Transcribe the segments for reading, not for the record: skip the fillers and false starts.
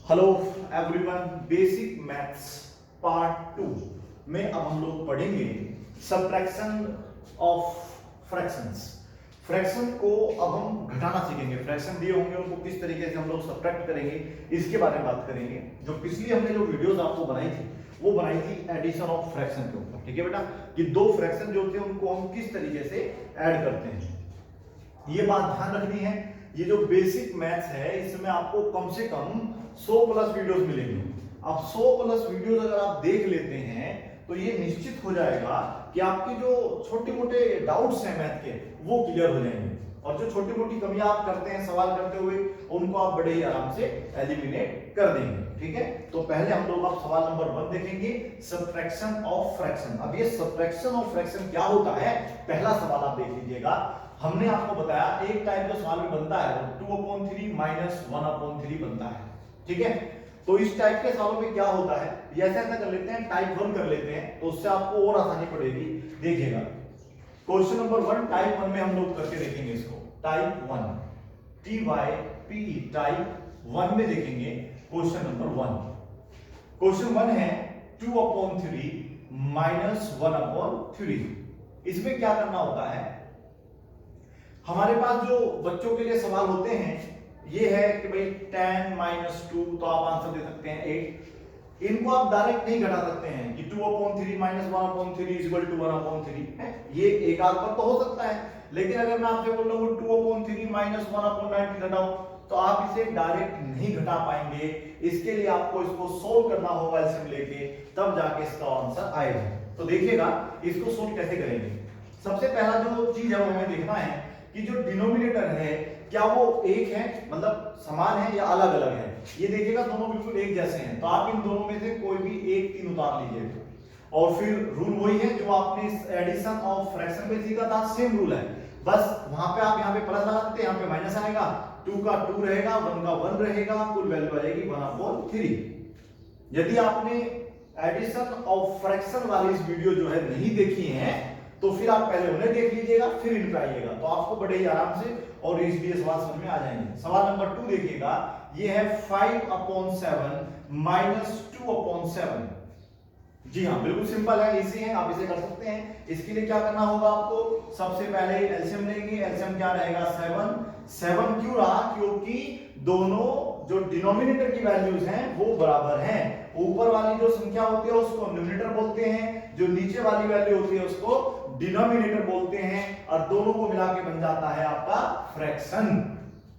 Hello everyone, basic maths part 2 में अब हम लोग पढ़ेंगे सब्ट्रैक्शन ऑफ फ्रैक्शंस। फ्रैक्शन को अब हम घटाना सीखेंगे। फ्रैक्शन दिए होंगे उनको किस तरीके से हम लोग सब्ट्रैक्ट करेंगे इसके बारे में बात करेंगे। जो पिछली हमने जो वीडियोस आपको बनाई थी वो बनाई थी एडिशन ऑफ फ्रैक्शन के ऊपर। ठीक है बेटा, कि दो फ्रैक्शन जो थे उनको हम किस तरीके से ऐड करते हैं, ये बात ध्यान रखनी है। ये जो बेसिक मैथ्स है इसमें आपको कम से कम 100 प्लस वीडियोस मिलेंगे। अब 100 प्लस वीडियोस अगर आप देख लेते हैं तो ये निश्चित हो जाएगा कि आपके जो छोटे मोटे डाउट्स हैं मैथ के वो क्लियर हो जाएंगे, और जो छोटी मोटी कमियां आप करते हैं सवाल करते हुए उनको आप बड़े ही आराम से एलिमिनेट कर देंगे। ठीक है, तो पहले हम लोग अब सवाल नंबर 1 देखेंगे, सब्ट्रैक्शन ऑफ फ्रैक्शन। अब ये सब्ट्रैक्शन ऑफ फ्रैक्शन क्या होता है, पहला सवाल आप देख लीजिएगा। हमने आपको बताया एक टाइप जो सवाल में बनता है 2/3 माइनस 1/3 बनता है। ठीक है, तो इस टाइप के सवालों में क्या होता है, ये ऐसा कर लेते हैं, टाइप 1 कर लेते हैं, तो उससे आपको और आसानी पड़ेगी। देखिएगा क्वेश्चन नंबर 1 टाइप 1 में हम लोग करके देखेंगे इसको। टाइप 1 TYP टाइप 1 में देखेंगे क्वेश्चन नंबर 1। क्वेश्चन 1 है 2/3 माइनस 1/3। इसमें क्या करना होता है, हमारे पास जो बच्चों के लिए सवाल होते हैं ये है कि भाई 10 माइनस 2, तो आप आंसर दे सकते हैं 8। इनको आप डायरेक्ट नहीं घटा सकते हैं कि 2/3 माइनस 1/3 इज इक्वल टू 1/3 है, ये एक आध पर तो हो सकता है। लेकिन अगर मैं आपसे बोल रहा हूं 2/3 माइनस 1/90 घटाओ, तो आप इसे डायरेक्ट नहीं घटा पाएंगे। इसके लिए आपको इसको सोल्व करना होगा एलसीएम लेके, तब जाके इसका आंसर आएगा। तो देखिएगा इसको सोल्व कैसे करेंगे। सबसे पहला जो चीज है वो हमें देखना है कि जो डिनोमिनेटर है क्या वो एक है, मतलब समान है या अलग अलग है। ये देखिएगा दोनों बिल्कुल एक जैसे हैं, तो आप इन दोनों में से कोई भी एक 3 उतार लीजिए, और फिर रूल वही है जो आपने एडिशन ऑफ फ्रैक्शन में सीखा था, सेम रूल है। बस वहां पे आप यहाँ पे प्लस लगा देते हैं, यहाँ पे माइनस आएगा, 2 का 2 रहेगा, 1 का 1 रहेगा, कुल वैल्यू आ जाएगी 1/3। यदि आपने एडिशन ऑफ फ्रैक्शन वाली इस वीडियो जो है नहीं देखी है तो फिर आप पहले उन्हें देख लीजिएगा फिर इन पे आइएगा, तो आपको बड़े ही आराम से और इसलिए सवाल समझ में आ जाएंगे। सवाल नंबर 2 देखिएगा, ये है 5/7 माइनस 2/7। जी हाँ, बिल्कुल सिंपल है, इजी है, आप इसे कर सकते हैं। इसके लिए क्या करना होगा आपको, सबसे पहले एलसीएम लेंगे। एलसीएम क्या रहेगा 7 क्यों रहा, क्योंकि दोनों जो डिनोमिनेटर की वैल्यूज हैं वो बराबर हैं। ऊपर वाली जो संख्या होती है उसको न्यूमरेटर बोलते हैं, जो नीचे वाली वैल्यू होती है उसको डिनोमिनेटर बोलते हैं, और दोनों को मिला के बन जाता है आपका फ्रैक्शन।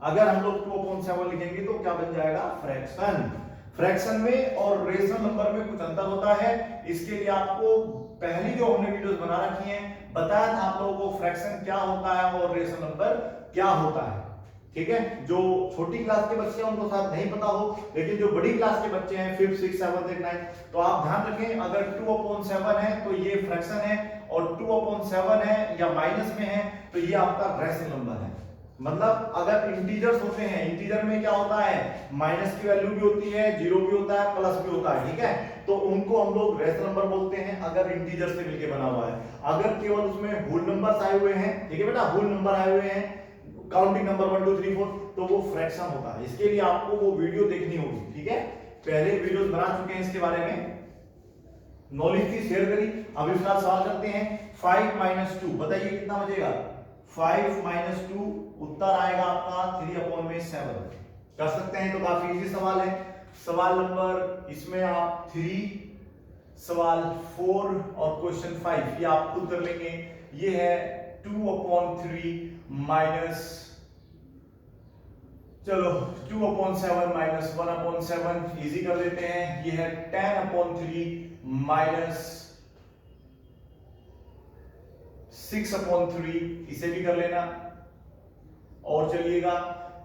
अगर हम लोग 2/7 लिखेंगे तो क्या बन जाएगा, फ्रैक्शन। फ्रैक्शन में और रेशनल नंबर में कुछ अंतर होता है, इसके लिए आपको पहली जो हमने वीडियोस बना रखी हैं बताया था आप लोगों को फ्रैक्शन क्या होता है और रेशनल नंबर क्या होता है। ठीक है, जो छोटी क्लास के बच्चे हैं उनको शायद नहीं पता हो, लेकिन जो बड़ी क्लास के बच्चे हैं 5th 6th 7th 8th 9th, तो आप ध्यान रखें अगर 2/7 है तो ये फ्रैक्शन है, और 2/7 है या माइनस में है तो ये आपका रेशनल नंबर है। मतलब अगर इंटीजर्स होते हैं, इंटीजर में क्या होता है, माइनस की वैल्यू भी होती है, जीरो भी होता है, प्लस भी होता है। ठीक है, तो उनको हम लोग रेशनल नंबर बोलते हैं अगर इंटीजर से मिलके बना हुआ है। अगर केवल उसमें होल नंबर्स आए हुए हैं, ठीक है बेटा, होल नंबर आए हुए हैं, काउंटिंग नंबर 1 2 3 4, तो वो फ्रैक्शन होता है। इसके लिए आपको वो वीडियो देखनी होगी। ठीक है, पहले वीडियोस बना चुके हैं इसके बारे में, नॉलेज थी शेयर करी। अभी फिलहाल सवाल करते हैं 5 माइनस 2, बताइए कितना बचेगा, 5 माइनस 2, उत्तर आएगा आपका 3/7। कर सकते हैं, तो काफी इजी सवाल है। सवाल नंबर इसमें आप 3, सवाल 4 और क्वेश्चन 5 ये आप खुद कर लेंगे। ये है 2/3 माइनस, चलो 2/7 माइनस 1/7 इजी कर लेते हैं। ये है 10/3 माइनस 6/3, इसे भी कर लेना। और चलिएगा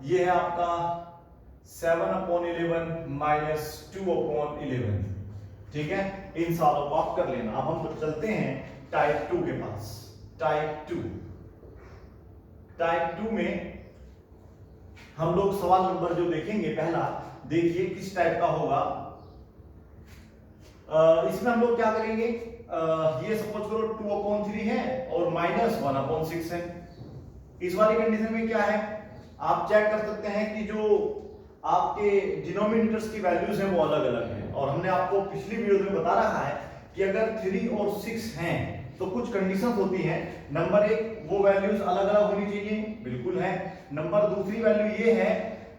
ये है आपका 7/11 माइनस 2/11। ठीक है, इन सालों को आप कर लेना। अब हम चलते हैं टाइप 2 के पास। टाइप 2 में हम लोग सवाल नंबर जो देखेंगे पहला, देखिए किस टाइप का होगा। इसमें हम लोग क्या करेंगे, ये सपोज करो 2/3 है और माइनस 1/6 है। इस वाली कंडीशन में क्या है, आप चेक कर सकते हैं कि जो आपके डिनोमिनेटर्स की वैल्यूज हैं वो अलग अलग हैं, और हमने आपको पिछली वीडियो में बता रखा है कि अगर 3 और 6 हैं तो कुछ कंडीशंस होती हैं। नंबर एक, वो वैल्यूज अलग अलग होनी चाहिए, बिल्कुल है। नंबर दूसरी वैल्यू ये है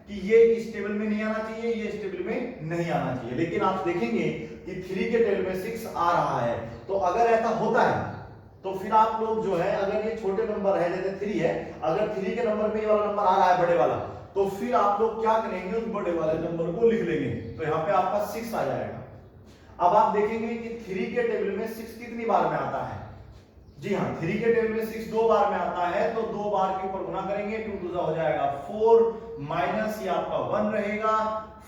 कि ये इस टेबल में नहीं आना चाहिए, ये इस टेबल में नहीं आना चाहिए। लेकिन आप देखेंगे कि 3 के टेबल में 6 आ रहा है, तो अगर ऐसा होता है तो फिर आप लोग जो है, अगर ये छोटे नंबर है जैसे 3 है, अगर 3 के नंबर पे ये वाला नंबर आ रहा है बड़े वाला, तो फिर आप लोग क्या करेंगे, उस बड़े वाले नंबर को लिख लेंगे, तो यहाँ पे आपका 6 आ जाएगा। अब आप देखेंगे कि 3 के टेबल में 6 कितनी बार में आता है। जी हाँ, 3 के टेबल में 6 2 बार में आता है, तो 2 बार के ऊपर गुना करेंगे, 2 2 हो जाएगा 4 माइनस ये आपका 1 रहेगा,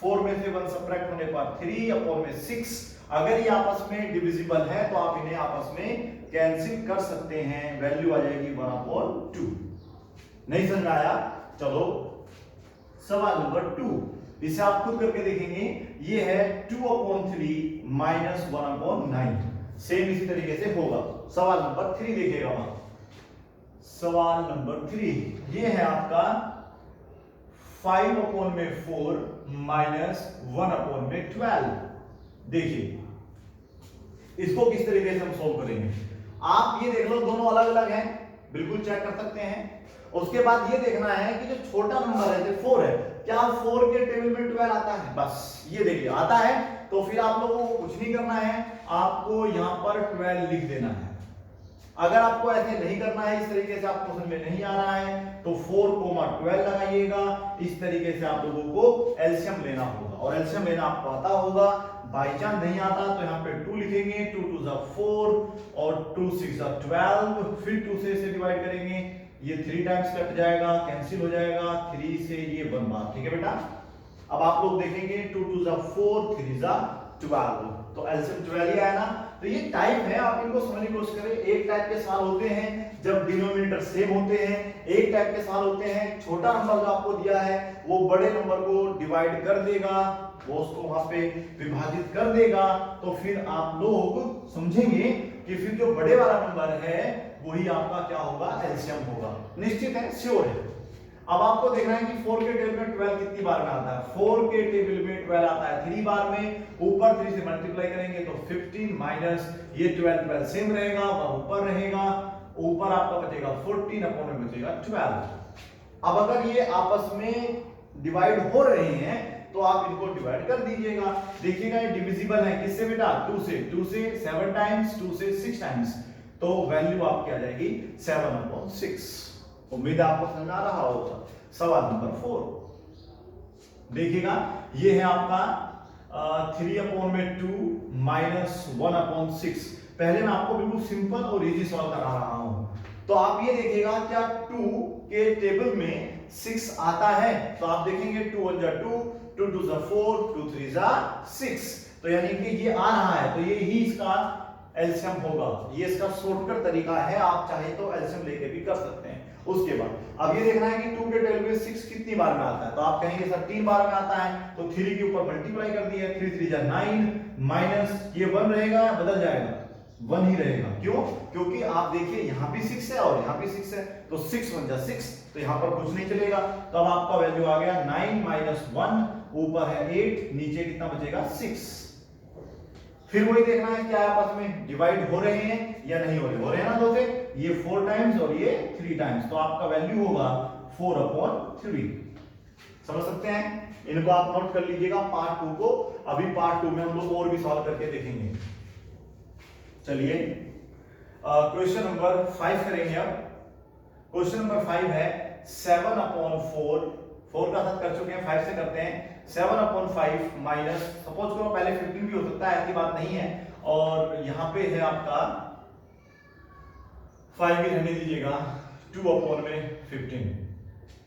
4 में से 1 सब्ट्रैक्ट होने पर 3 अपॉन में 6। अगर ये आपस में डिविजिबल है तो आप इन्हें आपस में कैंसिल कर सकते हैं, वैल्यू आ जाएगी 1/2। नहीं समझ आया? चलो सवाल नंबर 2, इसे आप खुद करके देखेंगे। ये है 2/3 माइनस 1/9, सेम इसी तरीके से होगा। सवाल नंबर 3 देखिएगा वहां। सवाल नंबर 3 ये है आपका 5/4 माइनस 1/12। देखिए इसको किस तरीके से हम सोल्व करेंगे। आप ये देख लो, दोनों अलग अलग हैं, बिल्कुल चेक कर सकते हैं। उसके बाद ये देखना है कि जो छोटा नंबर है, जो 4 है, क्या 4 के टेबल में 12 आता है? बस ये देखिए आता है, तो फिर आप लोगों को कुछ नहीं करना है, आपको यहां पर 12 लिख देना है। अगर आपको ऐसे नहीं करना है, इस तरीके से आपको समझ में नहीं आ रहा है, तो 4, 12 लगाइएगा। इस तरीके से आप लोगों को एलसीएम लेना होगा, और एलसीएम लेना आपको आता होगा। बाई चांस नहीं आता तो यहाँ पे 2 लिखेंगे, 2 2 4 और 2 6 12, फिर 2 से इसे डिवाइड करेंगे, ये 3 टाइम्स कट जाएगा, कैंसिल हो जाएगा, 3 से ये 1 बार। ठीक है बेटा, अब आप लोग देखेंगे 2 2 4, 3 12, तो एलसीएम 12 ही आया ना। तो ये टाइप है, आप इनको समझने की कोशिश करें। एक टाइप के सवाल होते हैं जब डिनोमिनेटर सेम होते हैं, एक टाइप के सवाल होते हैं छोटा नंबर जो आपको दिया है वो बड़े नंबर को डिवाइड कर देगा, वो उसको वहां पे विभाजित कर देगा, तो फिर आप लोग समझेंगे कि फिर जो बड़े वाला नंबर है वही आपका क्या होगा, एलसीएम होगा। निश्चित है, श्योर है। अब आपको देखना है कि 4 के टेबल में 12 कितनी बार में आता है। 4 के टेबल में 12 आता है 3 बार में, ऊपर 3 से मल्टीप्लाई करेंगे तो 15 माइनस ये 12 सेम रहेगा, और ऊपर रहेगा, ऊपर आपका बचेगा 14 अपॉन में बचेगा 12। अब अगर ये आपस में डिवाइड हो रहे हैं तो आप इनको डिवाइड कर दीजिएगा। देखिएगा ये डिविजिबल है किससे बेटा, 2 से। 2 से 7 टाइम्स, 2 से 6 टाइम्स, तो वैल्यू आपकी आ जाएगी 7/6। उम्मीद है आपको समझ आ रहा होगा। सवाल नंबर 4 देखिएगा, ये है आपका 3/2 माइनस 1/6। पहले मैं आपको बिल्कुल सिंपल और इजी सॉल्व करा रहा हूं, तो आप ये देखिएगा क्या 2 के टेबल में 6 आता है, तो आप देखेंगे 2 1 2, 2 2 4, 2 3 6, तो यानी कि ये आ रहा है, तो ये ही इसका एलसीएम होगा। ये इसका शॉर्टकट तरीका है, आप चाहे तो एलसीएम लेके भी कर सकते हैं। उसके बाद अब ये देखना है कि 2 के टेबल में 6 कितनी बार में आता है, तो आप कहेंगे सर 3 बार में आता है, तो 3 के ऊपर मल्टीप्लाई कर दिया, 3 3 9 माइनस ये 1 रहेगा, बदल जाएगा 1 ही रहेगा। क्यों? क्योंकि आप देखिए यहाँ भी 6 है और यहाँ भी 6 है, तो 6 1 6, तो यहाँ पर कुछ नहीं चलेगा, तो अब आपका वैल्यू आ गया 9 माइनस 1, ऊपर है 8, नीचे कितना बचेगा 6। फिर वही देखना है क्या आपस में डिवाइड हो रहे हैं या नहीं हो रहे, हो रहे हैं ना दो से, ये 4 टाइम्स और ये 3 टाइम्स, तो आपका वैल्यू होगा 4/3। समझ सकते हैं? इनको आप नोट कर लीजिएगा पार्ट 2 को। अभी पार्ट 2 में हम लोग और भी सॉल्व करके देखेंगे। चलिए क्वेश्चन नंबर 5 करेंगे। अब क्वेश्चन नंबर 5 है 7/4, 4 का साथ कर चुके हैं, 5 से करते हैं। 7/5 माइनस, सपोज करो पहले 15 भी हो सकता है, ऐसी बात नहीं है, और यहां पे है आपका 5 भी रहने दीजिएगा, 2/15।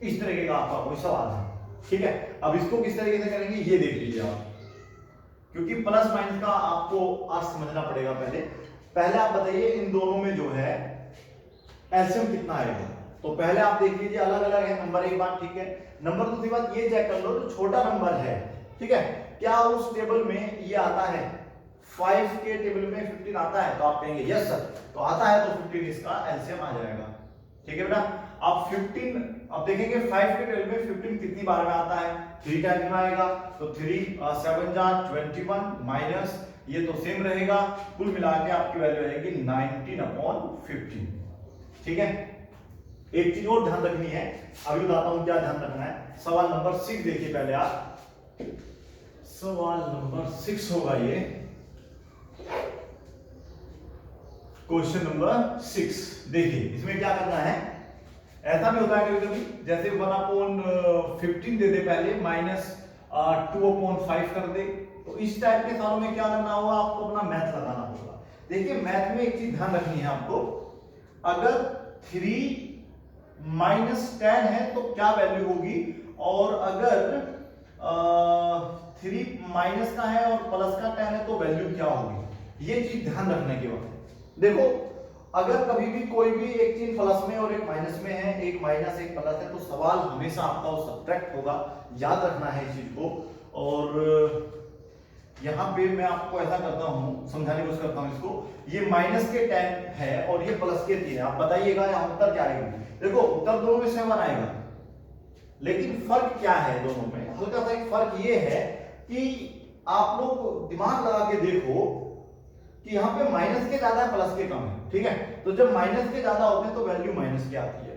इस तरीके का आपका कोई सवाल है, ठीक है। अब इसको किस तरीके से करेंगे ये देख लीजिए आप, क्योंकि प्लस माइनस का आपको अर्थ समझना पड़ेगा। पहले आप बताइए इन दोनों में जो है एलसीएम कितना आएगा, तो पहले आप देख लीजिए अलग अलग है नंबर, एक बात ठीक है। नंबर दूसरी बात ये चेक कर लो, जो छोटा नंबर है, ठीक है, क्या उस टेबल में ये आता है, 5 के टेबल में 15 आता है, तो आप कहेंगे यस सर, तो आता है तो 15 इसका एलसीएम आ जाएगा। ठीक है बेटा, अब 15, अब देखेंगे 5 के 12 में 15 कितनी बार में आता है, 3 टाइम्स में आएगा, तो 3 7 जा 21 माइनस ये तो सेम रहेगा, कुल मिला के आपकी वैल्यू आएगी 19/15। ठीक है, एक चीज और ध्यान रखनी है, अभी बताता हूं क्या ध्यान रखना है। सवाल नंबर 6 देखिए पहले आप, सवाल नंबर 6 होगा ये, क्वेश्चन नंबर 6। देखिए इसमें क्या करना है, ऐसा भी होता है कभी कभी, जैसे 1/15 दे दे पहले, माइनस 2/5 कर दे, तो इस टाइप के सालों में क्या करना होगा, आपको अपना मैथ लगाना होगा। देखिए मैथ में एक चीज ध्यान रखनी है आपको, अगर 3 - 10 है तो क्या वैल्यू होगी, और अगर 3 माइनस का है और प्लस का 10 है तो वैल्यू क्या होगी, ये चीज ध्यान रखने की बात है। देखो अगर कभी भी कोई भी एक चीज प्लस में और एक माइनस में है, एक माइनस एक प्लस है, तो सवाल हमेशा आपका वो सब्ट्रैक्ट होगा, याद रखना है इस चीज को। और यहाँ पे मैं आपको ऐसा करता हूँ, समझाने की कोशिश करता हूँ इसको, ये माइनस के 10 है और ये प्लस के 3 है, आप बताइएगा यहाँ उत्तर क्या आएगा। देखो उत्तर दोनों में 7 आएगा, लेकिन फर्क क्या है दोनों में, हल्का सा एक फर्क ये है कि आप लोग दिमाग लगा के देखो कि यहाँ पे माइनस के ज्यादा है प्लस के कम है, ठीक है, तो जब माइनस के ज्यादा होते हैं तो वैल्यू माइनस की आती है,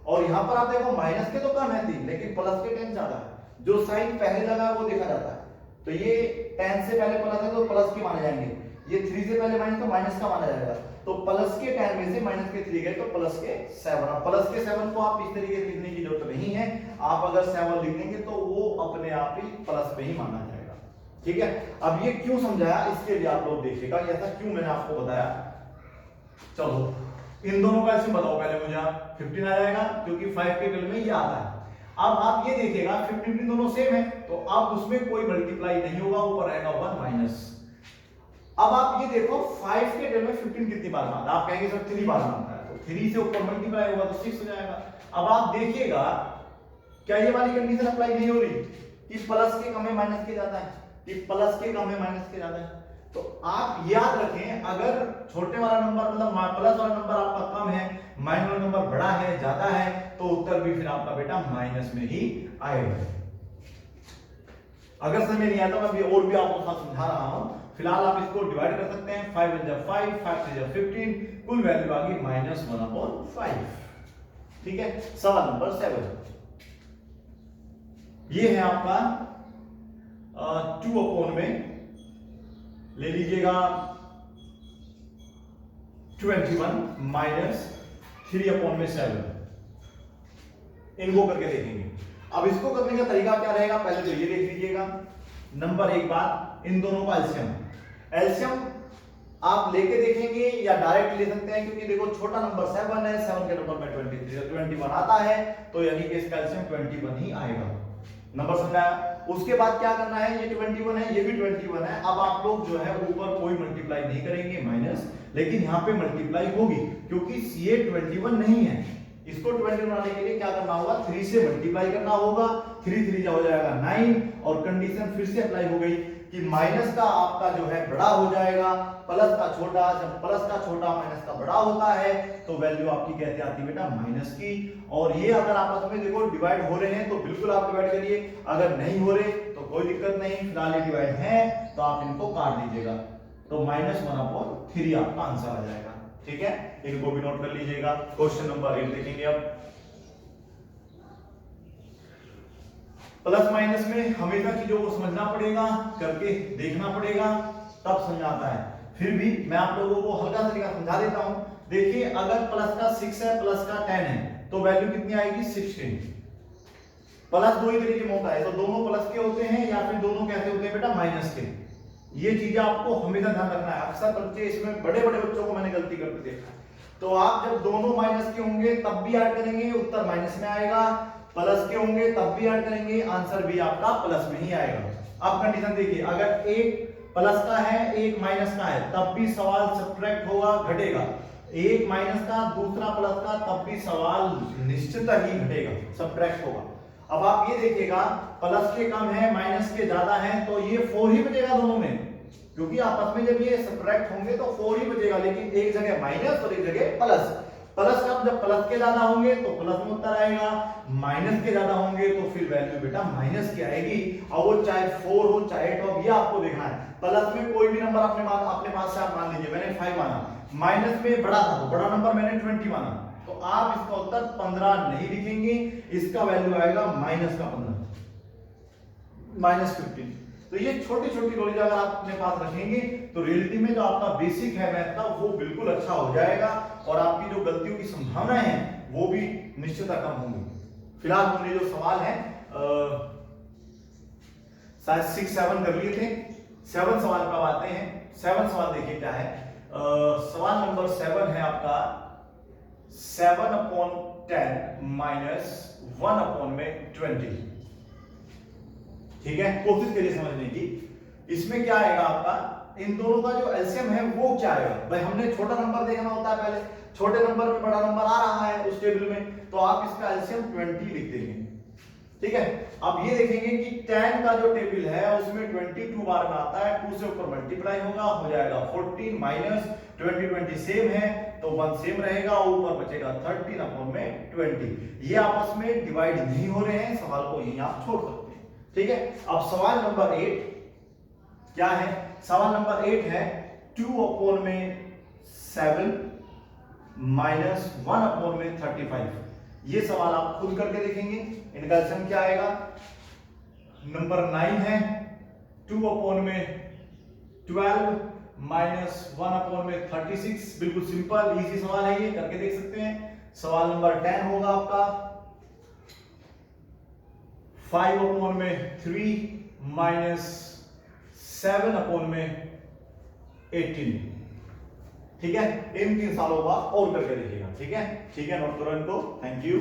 और यहाँ पर आप देखो माइनस के तो कम है 3 लेकिन प्लस के 10 ज्यादा है, जो साइन पहले लगा है वो देखा जाता है, तो ये 10 से पहले प्लस है तो प्लस के माने जाएंगे, ये 3 से पहले माइनस तो माइनस का माना जाएगा, तो प्लस के 10 में से माइनस के 3 गए तो प्लस के 7, प्लस के 7 को आप इस तरीके से लिखने की जरूरत नहीं है, आप अगर 7 लिख देंगे तो वो अपने आप ही प्लस पे ही माना जाएगा। ठीक है, अब ये क्यों समझाया इसके लिए आप लोग देखिएगा, ऐसा क्यों मैंने आपको बताया। चलो इन दोनों का इसमें बताओ पहले मुझे, आप 15 आ जाएगा क्योंकि 5 के टेबल में ये आता है। अब आप ये देखिएगा 15 दोनों सेम है, तो अब उसमें कोई मल्टीप्लाई नहीं होगा, ऊपर आएगा 1 माइनस। अब आप ये देखो 5 के टेबल में 15 कितनी बार आता है, आप कहेंगे सर 3 बार आता है, तो 3 से ऊपर मल्टीप्लाई होगा तो 6 हो जाएगा। अब आप देखिएगा क्या ये वाली कंडीशन अप्लाई नहीं हो रही कि प्लस के कम है माइनस के ज्यादा है, कि प्लस के कम है माइनस के ज्यादा है, तो आप याद रखें अगर छोटे वाला नंबर मतलब प्लस वाला नंबर आपका कम है, माइनस वाला नंबर बड़ा है ज्यादा है, तो उत्तर भी फिर आपका बेटा माइनस में ही आएगा। अगर समझ नहीं आता मैं और भी आपको साथ समझा रहा हूं, फिलहाल आप इसको डिवाइड कर सकते हैं, 5 × 5 5 × 15, कुल वैल्यू आ गई -1/5। ठीक है, सवाल नंबर 7 ये है आपका 2 में ले लीजिएगा 21 - 3/7, इनको करके देखेंगे। अब इसको करने का तरीका क्या रहेगा, पहले तो ये देख लीजिएगा। नंबर एक बात, इन दोनों का एलसीएम आप लेके देखेंगे या डायरेक्ट ले सकते हैं, क्योंकि देखो छोटा नंबर 7 है, 7 के नंबर में 21 आता है, तो यानी कि इसका एलसीएम 21 ही आएगा। नंबर समझाया। उसके बाद क्या करना है, ये 21 है, ये भी 21 है। अब आप लोग जो है ऊपर कोई मल्टीप्लाई नहीं करेंगे माइनस, लेकिन यहाँ पे मल्टीप्लाई होगी क्योंकि ये 21 नहीं है। इसको 20 बनाने के लिए क्या करना होगा, 3 से मल्टीप्लाई करना होगा, 3 3 हो जाएगा 9, और कंडीशन फिर से अप्लाई हो गई कि माइनस का आपका जो है बड़ा हो जाएगा, प्लस का छोटा, जब प्लस का छोटा माइनस का बड़ा होता है तो वैल्यू आपकी कैसे आती है बेटा, माइनस की। और ये अगर आपस में देखो डिवाइड हो रहे हैं तो बिल्कुल आप डिवाइड करिए, अगर नहीं हो रहे तो कोई दिक्कत नहीं, फिलहाल ये डिवाइड है तो आप इनको काट दीजिएगा, तो -1/3 आपका आंसर आ जाएगा। ठीक है, इनको भी नोट कर लीजिएगा। क्वेश्चन नंबर 8 देखेंगे अब। प्लस माइनस में हमेशा चीजों को समझना पड़ेगा, करके देखना पड़ेगा, तब समझ आता है। फिर भी मैं आप लोगों को हल्का तरीका समझा देता हूं। देखिए अगर प्लस का 6 है, प्लस का 10 है, तो वैल्यू कितनी आएगी, 16। प्लस दो ही तरीके में होता है, तो दोनों प्लस के होते हैं या फिर दोनों कैसे होते हैं बेटा, माइनस के। ये चीजें आपको हमेशा ध्यान रखना है। अक्सर बच्चे इसमें, बड़े बड़े बच्चों को मैंने गलती करते देखा, तो आप जब दोनों माइनस के होंगे तब भी ऐड करेंगे, उत्तर माइनस में आएगा, प्लस के होंगे तब भी ऐड करेंगे, आंसर भी आपका प्लस में ही आएगा। अब कंडीशन देखिए, अगर एक प्लस का है, एक माइनस का है, तब भी सवाल सब्ट्रैक्ट होगा, घटेगा। एक माइनस का, दूसरा प्लस का, तब भी सवाल निश्चित ही घटेगा, सब्ट्रैक्ट होगा। अब आप ये देखिएगा, प्लस के कम है, माइनस के ज्यादा है, तो ये 4 ही बचेगा दोनों में, क्योंकि आपस में जब ये सब्ट्रैक्ट होंगे तो 4 ही बचेगा, लेकिन एक जगह माइनस और एक जगह प्लस। प्लस का जब प्लस के ज्यादा होंगे तो प्लस में उत्तर आएगा, माइनस के ज्यादा होंगे तो फिर वैल्यू बेटा माइनस की आएगी। और वो चाहे 4 हो चाहे 8 हो, ये आपको देखना है। प्लस में कोई भी नंबर अपने पास से आप मान लीजिए, मैंने 5 माना, माइनस में बड़ा था तो बड़ा नंबर मैंने 20 माना, तो आप इसका उत्तर 15 नहीं लिखेंगे, इसका वैल्यू आएगा माइनस का 15, माइनस 15। तो ये छोटी छोटी नॉलेज अगर आप अपने पास रखेंगे तो रियलिटी में जो आपका बेसिक है मैथ का वो बिल्कुल अच्छा हो जाएगा, और आपकी जो गलतियों की संभावनाएं हैं वो भी निश्चित कम होंगी। फिलहाल हमने जो सवाल है शायद 6 7 कर लिए थे, 7 सवाल पे आते हैं। 7 सवाल देखिए क्या है। सवाल नंबर 7 है आपका 7/10 माइनस 1/20। ठीक है, कोशिश करिए समझने की। इसमें क्या आएगा आपका, इन दोनों का जो एलसीएम है वो क्या आएगा। भाई हमने छोटा नंबर देखना होता है, पहले छोटे नंबर में बड़ा नंबर आ रहा है उस टेबल में, तो आप इसका एलसीएम 20 लिख देंगे। ठीक है, अब ये देखेंगे कि 10 का जो टेबल है उसमें 22 बार में आता है, 2 से ऊपर मल्टीप्लाई होगा, हो जाएगा 14 माइनस 20 सेम है तो 1 सेम रहेगा, और ऊपर बचेगा 13/20। ये आपस में डिवाइड नहीं हो रहे हैं, सवाल को यहीं आप छोड़ सकते हैं। ठीक है, अब सवाल नंबर 8 क्या है। सवाल नंबर 8 है 2/7 माइनस 1/35। ये सवाल आप खुद करके देखेंगे, इनका एलसीएम क्या आएगा। नंबर 9 है 2/12 माइनस 1/36। बिल्कुल सिंपल इजी सवाल है, ये करके देख सकते हैं। सवाल नंबर 10 होगा आपका 5/3 माइनस 7/18। ठीक है, इन 3 सालों का और करके देखिएगा। ठीक है, ठीक है, नोट करो इनको। Thank you.